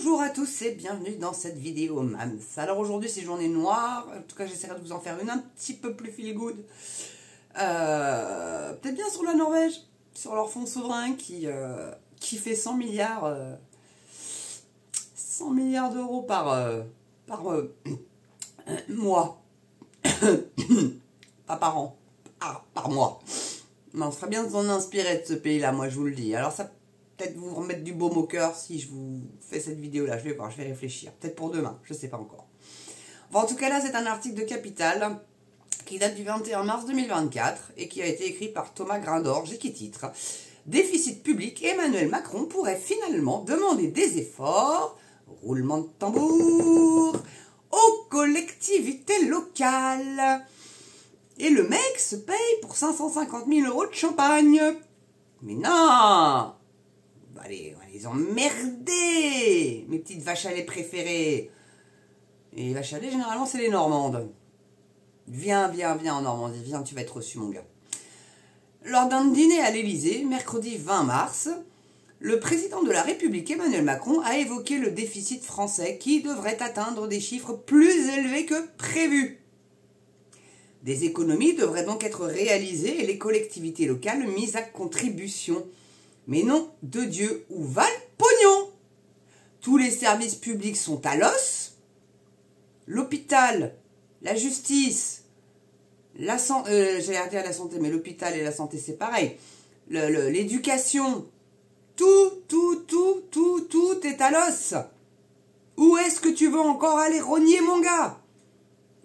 Bonjour à tous et bienvenue dans cette vidéo Mams. Alors aujourd'hui c'est journée noire, en tout cas j'essaierai de vous en faire une un petit peu plus feel good. Peut-être bien sur la Norvège, sur leur fonds souverain qui fait 100 milliards d'euros par mois. Pas par an, par mois. Mais on serait bien s'en inspirer de ce pays-là, moi je vous le dis. Alors ça peut-être vous remettre du baume au cœur si je vous fais cette vidéo-là. Je vais voir, je vais réfléchir. Peut-être pour demain, je ne sais pas encore. Bon, en tout cas, là, c'est un article de Capital qui date du 21 mars 2024 et qui a été écrit par Thomas Grindorge et qui titre « Déficit public, Emmanuel Macron pourrait finalement demander des efforts, roulement de tambour, aux collectivités locales. » Et le mec se paye pour 550 000 € de champagne. Mais non! Allez, on va les emmerder, mes petites vaches à lait préférées. Et les vaches à lait, généralement, c'est les Normandes. Viens en Normandie, viens, tu vas être reçu, mon gars. Lors d'un dîner à l'Élysée, mercredi 20 mars, le président de la République, Emmanuel Macron, a évoqué le déficit français qui devrait atteindre des chiffres plus élevés que prévu. Des économies devraient donc être réalisées et les collectivités locales mises à contribution. Mais non, de Dieu, où va le pognon? Tous les services publics sont à l'os. L'hôpital, la justice, j'allais dire la santé, mais l'hôpital et la santé c'est pareil. L'éducation, tout est à l'os. Où est-ce que tu veux encore aller rogner, mon gars?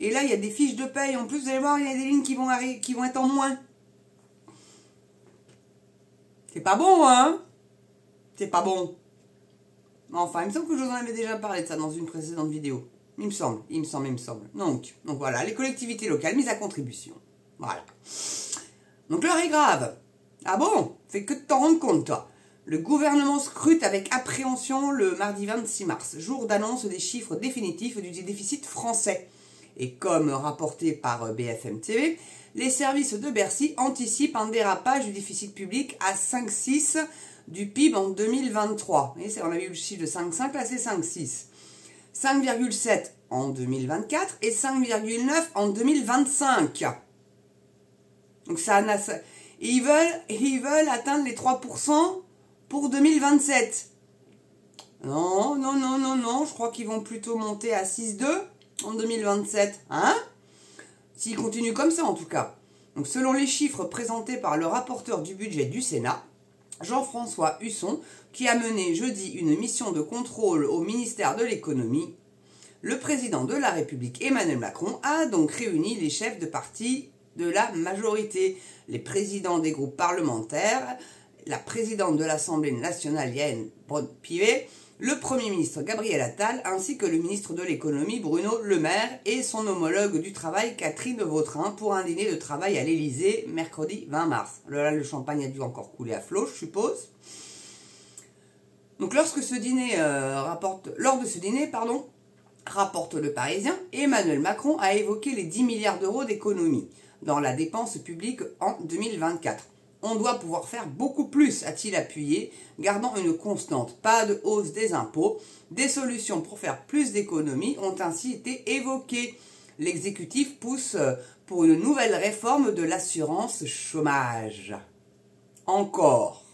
Et là, il y a des fiches de paye. En plus, vous allez voir, il y a des lignes qui vont être en moins. C'est pas bon, hein? C'est pas bon. Enfin, il me semble que je vous en avais déjà parlé de ça dans une précédente vidéo. Il me semble. Donc voilà, les collectivités locales mises à contribution. Voilà. Donc l'heure est grave. Ah bon? Fais que de t'en rendre compte, toi. Le gouvernement scrute avec appréhension le mardi 26 mars, jour d'annonce des chiffres définitifs du déficit français. Et comme rapporté par BFM TV, les services de Bercy anticipent un dérapage du déficit public à 5,6 du PIB en 2023. Vous voyez, on a eu le chiffre de 5,5, là c'est 5,6. 5,7 en 2024 et 5,9 en 2025. Donc ils veulent atteindre les 3% pour 2027. Non, je crois qu'ils vont plutôt monter à 6,2 en 2027. Hein? S'ils continuent comme ça en tout cas. Donc selon les chiffres présentés par le rapporteur du budget du Sénat, Jean-François Husson, qui a mené jeudi une mission de contrôle au ministère de l'économie, le président de la République Emmanuel Macron a donc réuni les chefs de parti de la majorité, les présidents des groupes parlementaires, la présidente de l'Assemblée nationale Yael Braun-Pivet, le Premier ministre Gabriel Attal, ainsi que le ministre de l'économie Bruno Le Maire et son homologue du travail Catherine Vautrin pour un dîner de travail à l'Élysée mercredi 20 mars. Là, le champagne a dû encore couler à flot, je suppose. Donc lors de ce dîner, rapporte Le Parisien, Emmanuel Macron a évoqué les 10 milliards d'euros d'économies dans la dépense publique en 2024. On doit pouvoir faire beaucoup plus, a-t-il appuyé, gardant une constante. Pas de hausse des impôts. Des solutions pour faire plus d'économies ont ainsi été évoquées. L'exécutif pousse pour une nouvelle réforme de l'assurance chômage. Encore.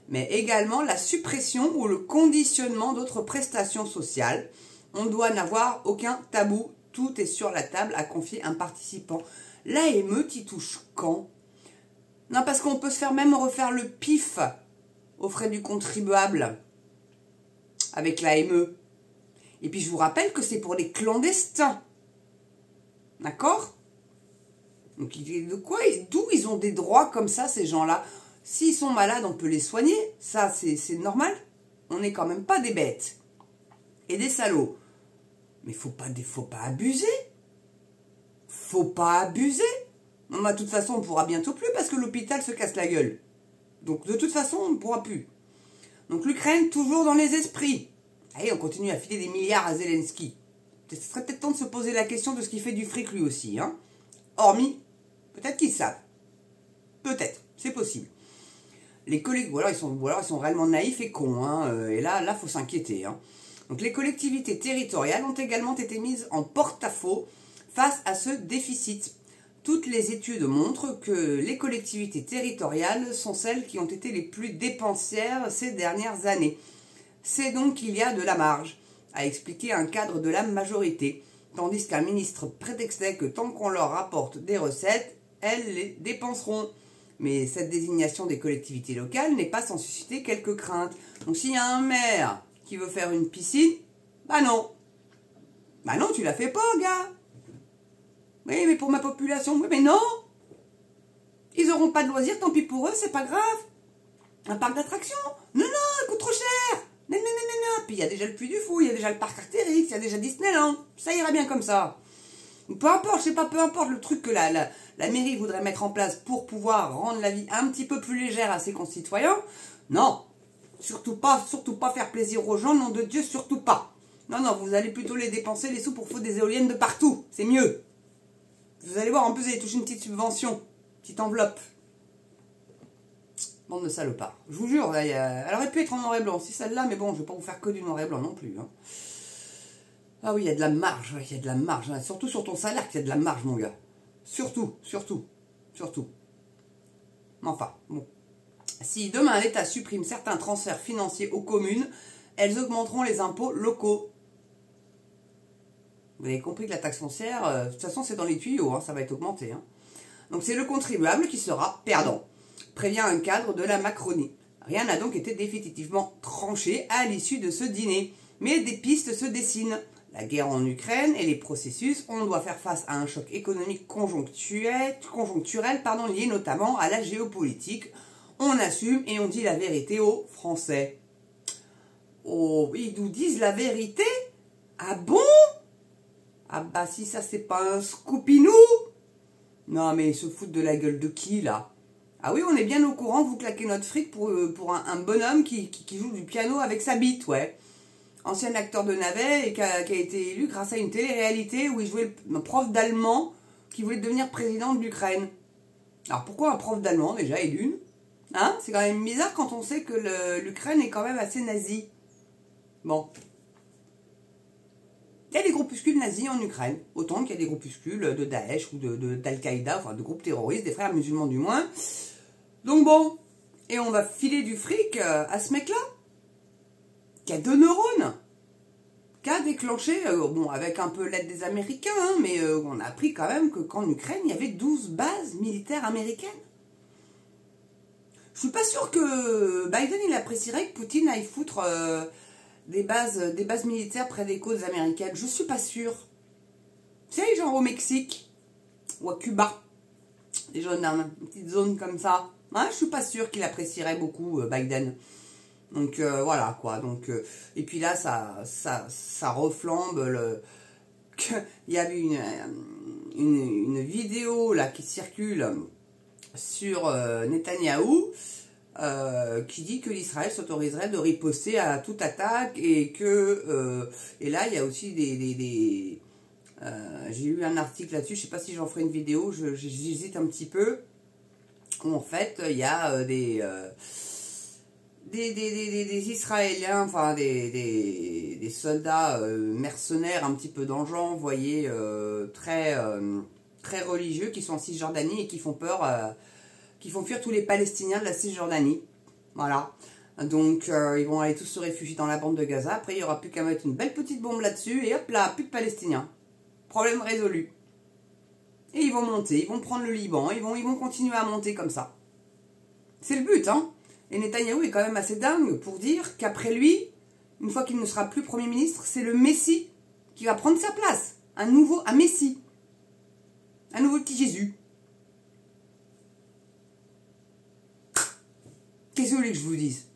Mais également la suppression ou le conditionnement d'autres prestations sociales. On doit n'avoir aucun tabou. Tout est sur la table, a confié un participant. L'AME t'y touche quand? Non, parce qu'on peut se faire même refaire le PIF aux frais du contribuable avec l'AME. Et puis je vous rappelle que c'est pour les clandestins. D'accord? Donc d'où ils ont des droits comme ça, ces gens-là? S'ils sont malades, on peut les soigner. Ça, c'est normal. On n'est quand même pas des bêtes. Et des salauds. Mais faut pas abuser. Faut pas abuser. Non, de toute façon, on ne pourra bientôt plus parce que l'hôpital se casse la gueule. Donc, de toute façon, on ne pourra plus. Donc, l'Ukraine, toujours dans les esprits. Allez, on continue à filer des milliards à Zelensky. Ce serait peut-être temps de se poser la question de ce qu'il fait du fric lui aussi. Hein. Hormis, peut-être qu'ils savent. Peut-être, c'est possible. Les collègues, ou alors ils sont réellement naïfs et cons. Hein. Et là, faut s'inquiéter. Hein. Donc les collectivités territoriales ont également été mises en porte-à-faux face à ce déficit. Toutes les études montrent que les collectivités territoriales sont celles qui ont été les plus dépensières ces dernières années. C'est donc qu'il y a de la marge, a expliqué un cadre de la majorité, tandis qu'un ministre prétextait que tant qu'on leur rapporte des recettes, elles les dépenseront. Mais cette désignation des collectivités locales n'est pas sans susciter quelques craintes. Donc s'il y a un maire qui veut faire une piscine, bah non. Bah non, tu la fais pas, gars. Oui, mais pour ma population, oui, mais non. Ils auront pas de loisirs, tant pis pour eux, c'est pas grave. Un parc d'attractions, non, il coûte trop cher. Non. Puis il y a déjà le Puy du Fou, il y a déjà le parc Astérix, il y a déjà Disneyland. Ça ira bien comme ça. Peu importe, je sais pas, peu importe le truc que la mairie voudrait mettre en place pour pouvoir rendre la vie un petit peu plus légère à ses concitoyens. Non, surtout pas faire plaisir aux gens, nom de Dieu, surtout pas. Non, vous allez plutôt les dépenser les sous pour foutre des éoliennes de partout, c'est mieux. Vous allez voir, en plus, vous allez toucher une petite subvention, petite enveloppe. Bande de salopards. Je vous jure, elle aurait pu être en noir et blanc, si celle-là, mais bon, je vais pas vous faire que du noir et blanc non plus. Hein. Ah oui, il y a de la marge, il y a de la marge. Hein. Surtout sur ton salaire qu'il y a de la marge, mon gars. Surtout. Enfin, bon. Si demain l'État supprime certains transferts financiers aux communes, elles augmenteront les impôts locaux. Vous avez compris que la taxe foncière, de toute façon, c'est dans les tuyaux, hein, ça va être augmenté. Hein. Donc c'est le contribuable qui sera perdant, prévient un cadre de la Macronie. Rien n'a donc été définitivement tranché à l'issue de ce dîner, mais des pistes se dessinent. La guerre en Ukraine et les processus, on doit faire face à un choc économique conjoncturel, lié notamment à la géopolitique. On assume et on dit la vérité aux Français. Oh, ils nous disent la vérité? Ah bon? Ah bah si ça c'est pas un scoopinou. Non mais ils se foutent de la gueule de qui là? Ah oui, on est bien au courant, vous claquez notre fric pour un bonhomme qui joue du piano avec sa bite, ouais. Ancien acteur de navet et qui a été élu grâce à une télé-réalité où il jouait un prof d'allemand qui voulait devenir président de l'Ukraine. Alors pourquoi un prof d'allemand déjà et d'une? Hein? C'est quand même bizarre quand on sait que l'Ukraine est quand même assez nazie. Bon. Il y a des groupuscules nazis en Ukraine, autant qu'il y a des groupuscules de Daesh ou d'Al-Qaïda, enfin de groupes terroristes, des frères musulmans du moins. Donc bon, et on va filer du fric à ce mec-là qui a 2 neurones, qui a déclenché, bon, avec un peu l'aide des Américains, hein, mais on a appris quand même qu'en Ukraine, il y avait 12 bases militaires américaines. Je suis pas sûr que Biden, il apprécierait que Poutine aille foutre des bases militaires près des côtes américaines. Je suis pas sûr. Tu sais, genre au Mexique, ou à Cuba, des zones, une petite zone comme ça. Ouais, je suis pas sûr qu'il apprécierait beaucoup Biden. Donc voilà quoi. Donc et puis là ça reflambe il y a eu une vidéo là qui circule sur Netanyahou qui dit que l'Israël s'autoriserait de riposter à toute attaque et que et là il y a aussi j'ai lu un article là-dessus, je sais pas si j'en ferai une vidéo, j'hésite un petit peu, où en fait il y a des Israéliens, enfin des soldats mercenaires un petit peu d'enjans, vous voyez, très religieux, qui sont en Cisjordanie et qui font peur, qui font fuir tous les Palestiniens de la Cisjordanie. Voilà. Donc ils vont aller tous se réfugier dans la bande de Gaza. Après il n'y aura plus qu'à mettre une belle petite bombe là-dessus et hop là, plus de Palestiniens. Problème résolu. Et ils vont monter, ils vont prendre le Liban, ils vont continuer à monter comme ça. C'est le but, hein. Et Netanyahou est quand même assez dingue pour dire qu'après lui, une fois qu'il ne sera plus Premier ministre, c'est le Messie qui va prendre sa place. Un Messie. Un nouveau petit Jésus. Qu'est-ce que vous voulez que je vous dise?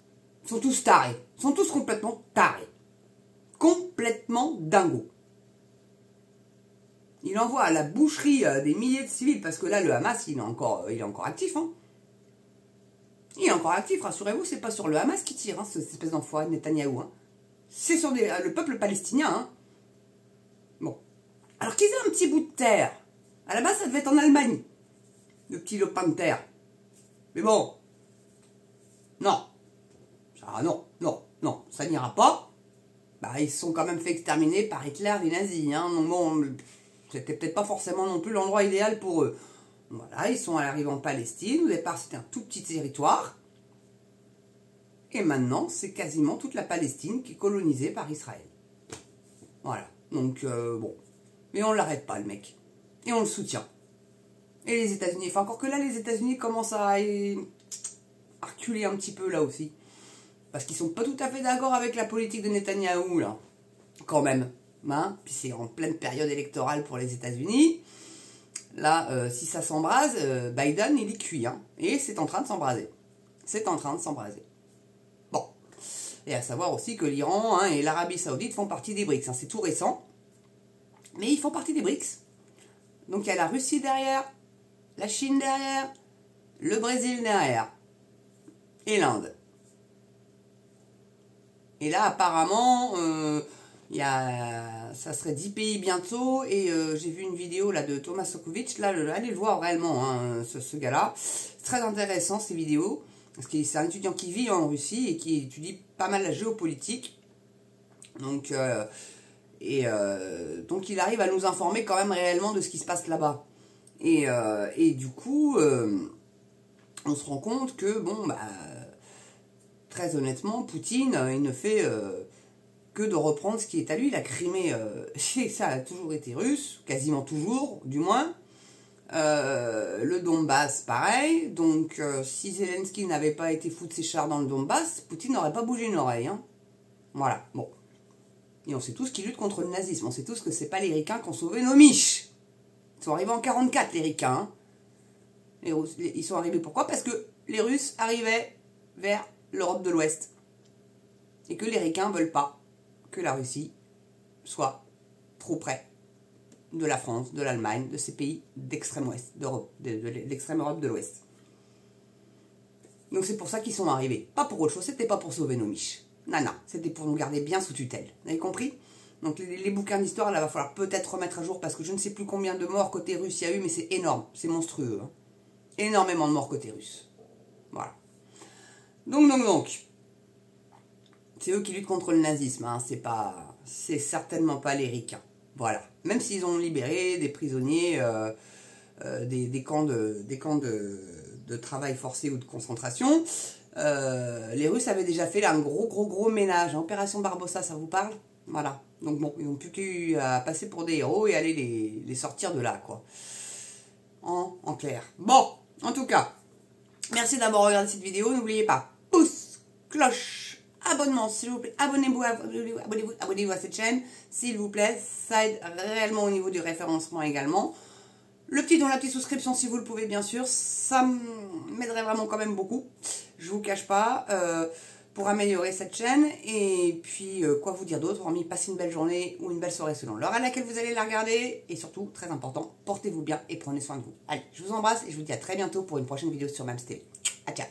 Ils sont tous tarés. Ils sont tous complètement tarés. Complètement dingos. Il envoie à la boucherie des milliers de civils, parce que là, le Hamas, il est encore actif, hein. Il est encore actif, rassurez-vous, c'est pas sur le Hamas qui tire, hein, cette espèce d'enfoiré de Netanyahou. Hein. C'est sur le peuple palestinien. Hein. Bon. Alors qu'ils aient un petit bout de terre. À la base, ça devait être en Allemagne. Le petit lopin de terre. Mais bon. Non. Ça, non, ça n'ira pas. bah, ils se sont quand même fait exterminer par Hitler, les nazis. Hein. Donc bon, c'était peut-être pas forcément non plus l'endroit idéal pour eux. Voilà, ils sont arrivés en Palestine. Au départ, c'était un tout petit territoire. Et maintenant, c'est quasiment toute la Palestine qui est colonisée par Israël. Voilà. Donc, bon. Mais on l'arrête pas, le mec. Et on le soutient. Et les États-Unis. Enfin, encore que là, les États-Unis commencent à reculer un petit peu, là aussi. Parce qu'ils sont pas tout à fait d'accord avec la politique de Netanyahou, là. Quand même. Hein. Puis c'est en pleine période électorale pour les États-Unis. Là, si ça s'embrase, Biden, il est cuit. Hein. Et c'est en train de s'embraser. C'est en train de s'embraser. Bon. Et à savoir aussi que l'Iran et l'Arabie Saoudite font partie des BRICS. Hein. C'est tout récent. Mais ils font partie des BRICS. Donc il y a la Russie derrière, la Chine derrière, le Brésil derrière. Et l'Inde. Et là, apparemment, ça serait 10 pays bientôt. Et j'ai vu une vidéo là, de Thomas Sokovitch. Là, allez le voir réellement, hein, ce gars-là. C'est très intéressant, ces vidéos. Parce que c'est un étudiant qui vit en Russie et qui étudie pas mal la géopolitique. Donc, donc il arrive à nous informer quand même réellement de ce qui se passe là-bas. Et du coup, on se rend compte que, bon, bah... Très honnêtement, Poutine, il ne fait que de reprendre ce qui est à lui. La Crimée, ça a toujours été russe, quasiment toujours, du moins. Le Donbass, pareil. Donc, si Zelensky n'avait pas été foutre ses chars dans le Donbass, Poutine n'aurait pas bougé une oreille. Hein. Voilà, bon. Et on sait tous qu'ils luttent contre le nazisme. On sait tous que c'est pas les Ricains qui ont sauvé nos miches. Ils sont arrivés en 44, les Ricains. Hein. Ils sont arrivés pourquoi? Parce que les Russes arrivaient vers l'Europe de l'Ouest. Et que les Ricains ne veulent pas que la Russie soit trop près de la France, de l'Allemagne, de ces pays d'extrême ouest, d'Europe, de l'extrême Europe de l'Ouest. Donc c'est pour ça qu'ils sont arrivés. Pas pour autre chose, c'était pas pour sauver nos miches. Non, non, c'était pour nous garder bien sous tutelle. Vous avez compris? Donc les bouquins d'histoire, là, va falloir peut-être remettre à jour parce que je ne sais plus combien de morts côté russe il y a eu, mais c'est énorme, c'est monstrueux. Hein. Énormément de morts côté russe. Voilà. Donc, c'est eux qui luttent contre le nazisme, hein. C'est certainement pas les Ricains. Voilà. Même s'ils ont libéré des prisonniers, des camps de travail forcé ou de concentration, les Russes avaient déjà fait là, un gros ménage. Opération Barbossa, ça vous parle? Voilà. Donc bon, ils n'ont plus qu'à passer pour des héros et aller les sortir de là, quoi. En clair. Bon, en tout cas, merci d'avoir regardé cette vidéo. N'oubliez pas, pouce, cloche, abonnement, s'il vous plaît. Abonnez-vous à cette chaîne, s'il vous plaît. Ça aide réellement au niveau du référencement également. Le petit don, la petite souscription, si vous le pouvez, bien sûr. Ça m'aiderait vraiment quand même beaucoup. Je vous cache pas. Pour améliorer cette chaîne. Et puis, quoi vous dire d'autre, hormis passer une belle journée ou une belle soirée selon l'heure à laquelle vous allez la regarder. Et surtout, très important, portez-vous bien et prenez soin de vous. Allez, je vous embrasse et je vous dis à très bientôt pour une prochaine vidéo sur MamsTV. À ciao.